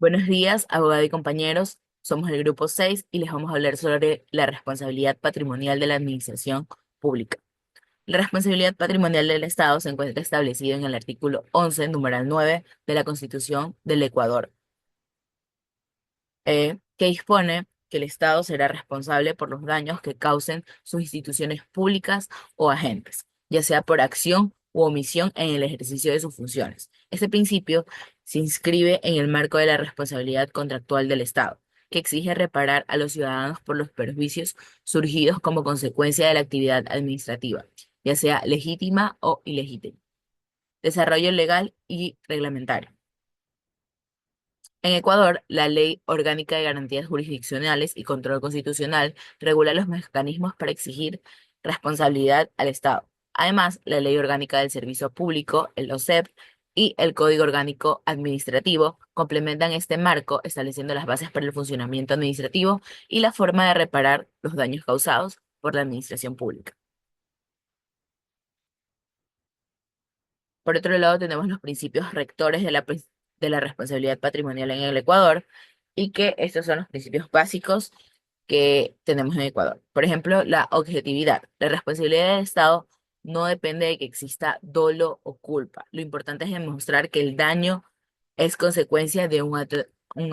Buenos días, abogado y compañeros. Somos el grupo 6 y les vamos a hablar sobre la responsabilidad patrimonial de la administración pública. La responsabilidad patrimonial del Estado se encuentra establecida en el artículo 11, numeral 9 de la Constitución del Ecuador, que dispone que el Estado será responsable por los daños que causen sus instituciones públicas o agentes, ya sea por acción u omisión en el ejercicio de sus funciones. Este principio se inscribe en el marco de la responsabilidad contractual del Estado, que exige reparar a los ciudadanos por los perjuicios surgidos como consecuencia de la actividad administrativa, ya sea legítima o ilegítima. Desarrollo legal y reglamentario. En Ecuador, la Ley Orgánica de Garantías Jurisdiccionales y Control Constitucional regula los mecanismos para exigir responsabilidad al Estado. Además, la Ley Orgánica del Servicio Público, el OSEP, y el Código Orgánico Administrativo complementan este marco, estableciendo las bases para el funcionamiento administrativo y la forma de reparar los daños causados por la administración pública. Por otro lado, tenemos los principios rectores de la responsabilidad patrimonial en el Ecuador y que estos son los principios básicos que tenemos en Ecuador. Por ejemplo, la objetividad. La responsabilidad del Estado no depende de que exista dolo o culpa. Lo importante es demostrar que el daño es consecuencia de un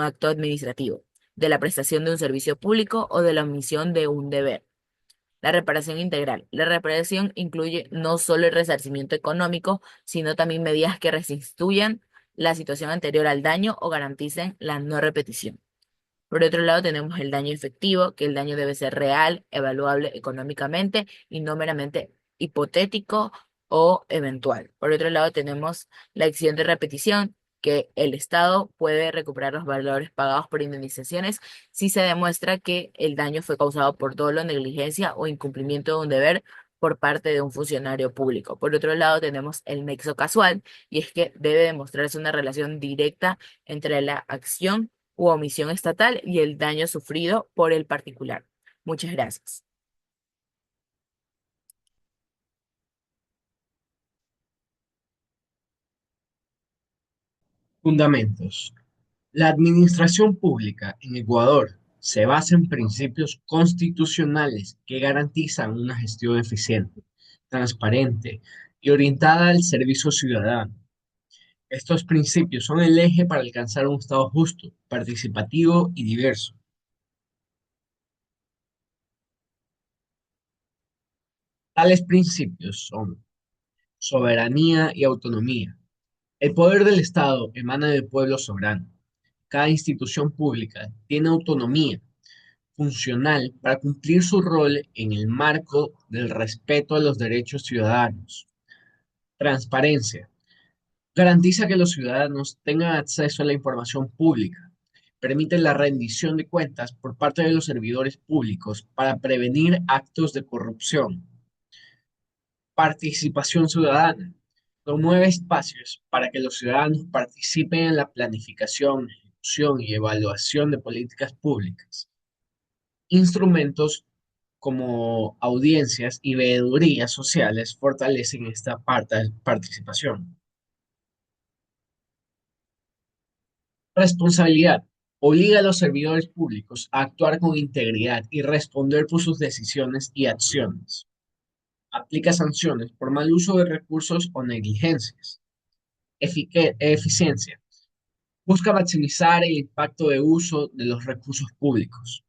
acto administrativo, de la prestación de un servicio público o de la omisión de un deber. La reparación integral. La reparación incluye no solo el resarcimiento económico, sino también medidas que restituyan la situación anterior al daño o garanticen la no repetición. Por otro lado, tenemos el daño efectivo, que el daño debe ser real, evaluable económicamente y no meramente hipotético o eventual. Por otro lado, tenemos la acción de repetición, que el Estado puede recuperar los valores pagados por indemnizaciones si se demuestra que el daño fue causado por dolo, negligencia o incumplimiento de un deber por parte de un funcionario público. Por otro lado, tenemos el nexo casual, y es que debe demostrarse una relación directa entre la acción u omisión estatal y el daño sufrido por el particular. Muchas gracias. Fundamentos. La administración pública en Ecuador se basa en principios constitucionales que garantizan una gestión eficiente, transparente y orientada al servicio ciudadano. Estos principios son el eje para alcanzar un Estado justo, participativo y diverso. Tales principios son soberanía y autonomía. El poder del Estado emana del pueblo soberano. Cada institución pública tiene autonomía funcional para cumplir su rol en el marco del respeto a los derechos ciudadanos. Transparencia. Garantiza que los ciudadanos tengan acceso a la información pública. Permite la rendición de cuentas por parte de los servidores públicos para prevenir actos de corrupción. Participación ciudadana. Promueve espacios para que los ciudadanos participen en la planificación, ejecución y evaluación de políticas públicas. Instrumentos como audiencias y veedurías sociales fortalecen esta participación. Responsabilidad. Obliga a los servidores públicos a actuar con integridad y responder por sus decisiones y acciones. Aplica sanciones por mal uso de recursos o negligencias. Eficiencia. Busca maximizar el impacto de uso de los recursos públicos.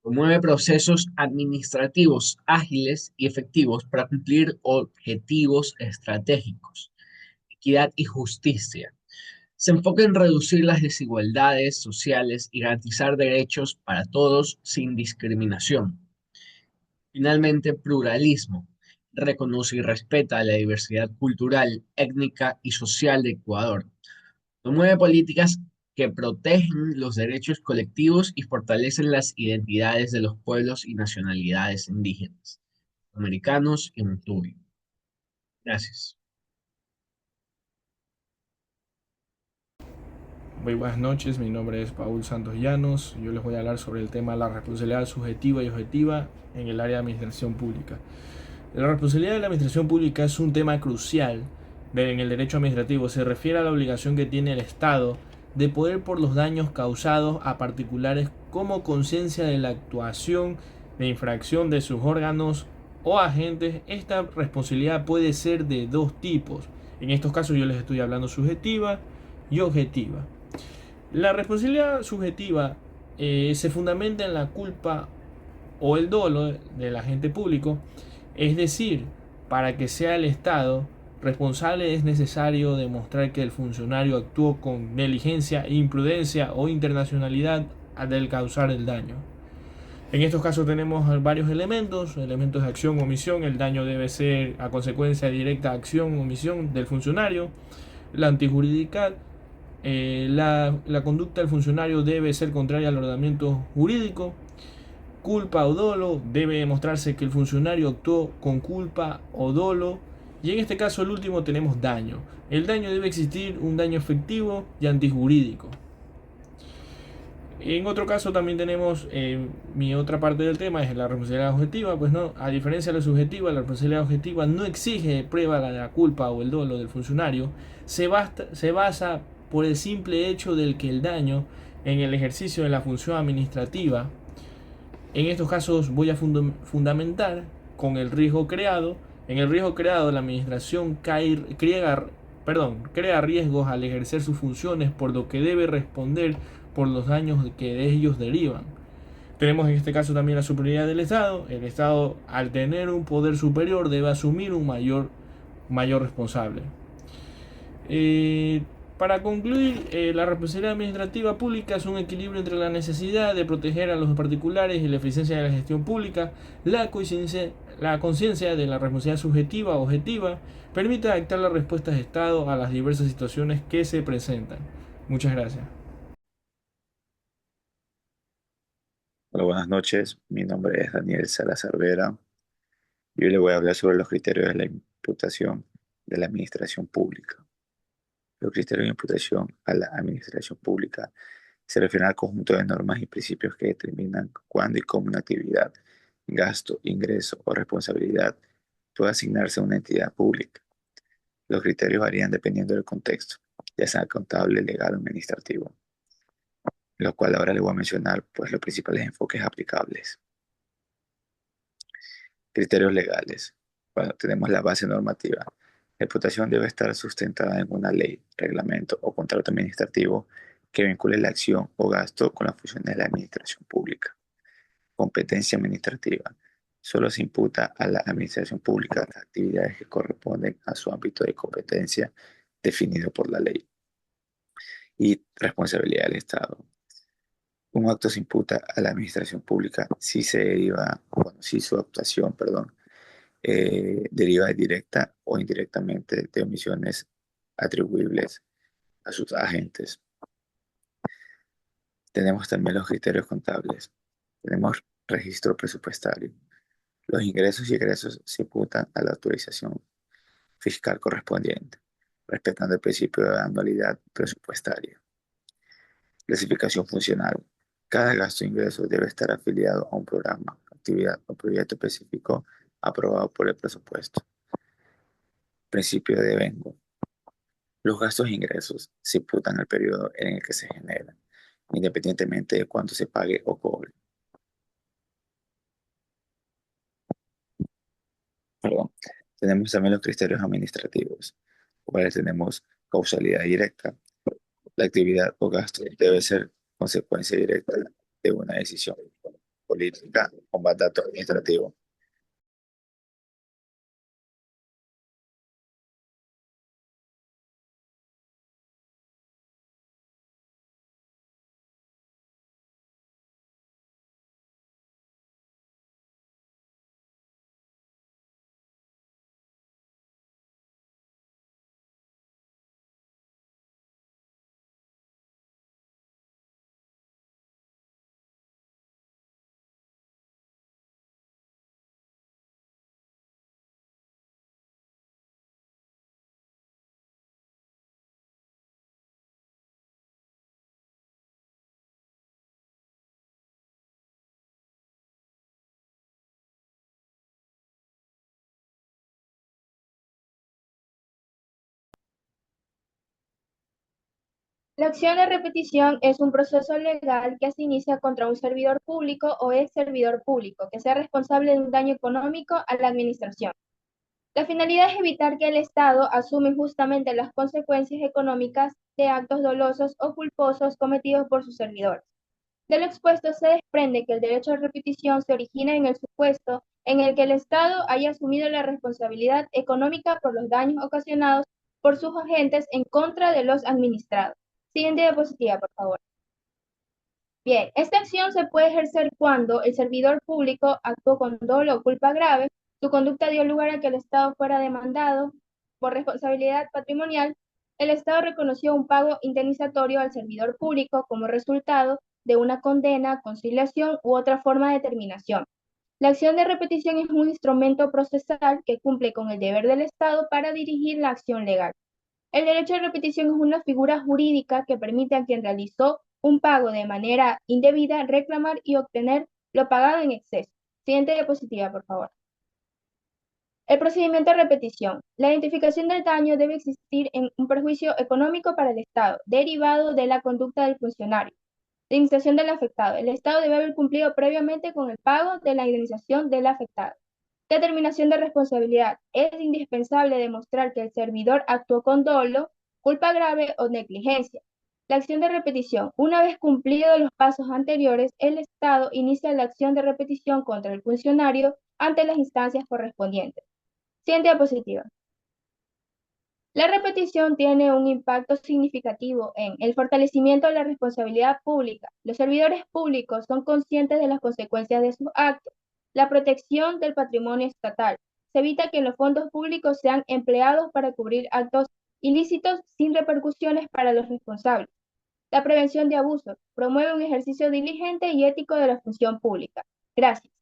Promueve procesos administrativos ágiles y efectivos para cumplir objetivos estratégicos. Equidad y justicia. Se enfoca en reducir las desigualdades sociales y garantizar derechos para todos sin discriminación. Finalmente, pluralismo. Reconoce y respeta la diversidad cultural, étnica y social de Ecuador. Promueve políticas que protegen los derechos colectivos y fortalecen las identidades de los pueblos y nacionalidades indígenas, americanos y Montubi. Gracias. Muy buenas noches, mi nombre es Paul Santos Llanos. Yo les voy a hablar sobre el tema de la responsabilidad subjetiva y objetiva en el área de administración pública. La responsabilidad de la administración pública es un tema crucial en el derecho administrativo. Se refiere a la obligación que tiene el Estado de poder por los daños causados a particulares como conciencia de la actuación de infracción de sus órganos o agentes. Esta responsabilidad puede ser de dos tipos. En estos casos yo les estoy hablando subjetiva y objetiva. La responsabilidad subjetiva se fundamenta en la culpa o el dolo del agente público, es decir, para que sea el Estado responsable es necesario demostrar que el funcionario actuó con negligencia, imprudencia o internacionalidad al causar el daño. En estos casos tenemos varios elementos de acción o omisión. El daño debe ser a consecuencia directa acción o omisión del funcionario. La antijurídica, la conducta del funcionario debe ser contraria al ordenamiento jurídico. Culpa o dolo, debe demostrarse que el funcionario actuó con culpa o dolo. Y en este caso el último tenemos daño. El daño debe existir un daño efectivo y antijurídico. En otro caso también tenemos mi otra parte del tema es la responsabilidad objetiva. Pues no, a diferencia de la subjetiva, la responsabilidad objetiva no exige prueba de la culpa o el dolo del funcionario. Se basa por el simple hecho del que el daño en el ejercicio de la función administrativa. En estos casos voy a fundamentar con el riesgo creado. En el riesgo creado, la administración crea riesgos al ejercer sus funciones, por lo que debe responder por los daños que de ellos derivan. Tenemos en este caso también la superioridad del Estado. El Estado, al tener un poder superior, debe asumir un mayor responsable. Eh, para concluir, la responsabilidad administrativa pública es un equilibrio entre la necesidad de proteger a los particulares y la eficiencia de la gestión pública. La conciencia de la responsabilidad subjetiva o objetiva permite adaptar las respuestas de Estado a las diversas situaciones que se presentan. Muchas gracias. Hola, buenas noches. Mi nombre es Daniel Salazar Vera y hoy le voy a hablar sobre los criterios de la imputación de la administración pública. Los criterios de imputación a la administración pública se refieren al conjunto de normas y principios que determinan cuándo y cómo una actividad, gasto, ingreso o responsabilidad puede asignarse a una entidad pública. Los criterios varían dependiendo del contexto, ya sea contable, legal o administrativo, lo cual ahora le voy a mencionar pues, los principales enfoques aplicables. Criterios legales. Bueno, tenemos la base normativa. La imputación debe estar sustentada en una ley, reglamento o contrato administrativo que vincule la acción o gasto con las funciones de la administración pública. Competencia administrativa. Solo se imputa a la administración pública las actividades que corresponden a su ámbito de competencia definido por la ley. Y responsabilidad del Estado. Un acto se imputa a la administración pública si su actuación, deriva directa o indirectamente de omisiones atribuibles a sus agentes. Tenemos también los criterios contables. Tenemos registro presupuestario. Los ingresos y egresos se imputan a la autorización fiscal correspondiente, respetando el principio de anualidad presupuestaria. Clasificación funcional. Cada gasto o ingreso debe estar afiliado a un programa, actividad o proyecto específico aprobado por el presupuesto. Principio de devengo. Los gastos e ingresos se imputan al periodo en el que se generan, independientemente de cuánto se pague o cobre. Perdón. Tenemos también los criterios administrativos, cuales tenemos causalidad directa. La actividad o gasto debe ser consecuencia directa de una decisión política o mandato administrativo. La acción de repetición es un proceso legal que se inicia contra un servidor público o ex servidor público que sea responsable de un daño económico a la administración. La finalidad es evitar que el Estado asuma injustamente las consecuencias económicas de actos dolosos o culposos cometidos por sus servidores. De lo expuesto se desprende que el derecho a repetición se origina en el supuesto en el que el Estado haya asumido la responsabilidad económica por los daños ocasionados por sus agentes en contra de los administrados. Siguiente diapositiva, por favor. Bien, esta acción se puede ejercer cuando el servidor público actuó con dolo o culpa grave, su conducta dio lugar a que el Estado fuera demandado por responsabilidad patrimonial, el Estado reconoció un pago indemnizatorio al servidor público como resultado de una condena, conciliación u otra forma de terminación. La acción de repetición es un instrumento procesal que cumple con el deber del Estado para dirigir la acción legal. El derecho de repetición es una figura jurídica que permite a quien realizó un pago de manera indebida reclamar y obtener lo pagado en exceso. Siguiente diapositiva, por favor. El procedimiento de repetición. La identificación del daño debe existir en un perjuicio económico para el Estado, derivado de la conducta del funcionario. La indemnización del afectado. El Estado debe haber cumplido previamente con el pago de la indemnización del afectado. Determinación de responsabilidad. Es indispensable demostrar que el servidor actuó con dolo, culpa grave o negligencia. La acción de repetición. Una vez cumplidos los pasos anteriores, el Estado inicia la acción de repetición contra el funcionario ante las instancias correspondientes. Siguiente diapositiva. La repetición tiene un impacto significativo en el fortalecimiento de la responsabilidad pública. Los servidores públicos son conscientes de las consecuencias de sus actos. La protección del patrimonio estatal. Se evita que los fondos públicos sean empleados para cubrir actos ilícitos sin repercusiones para los responsables. La prevención de abusos. Promueve un ejercicio diligente y ético de la función pública. Gracias.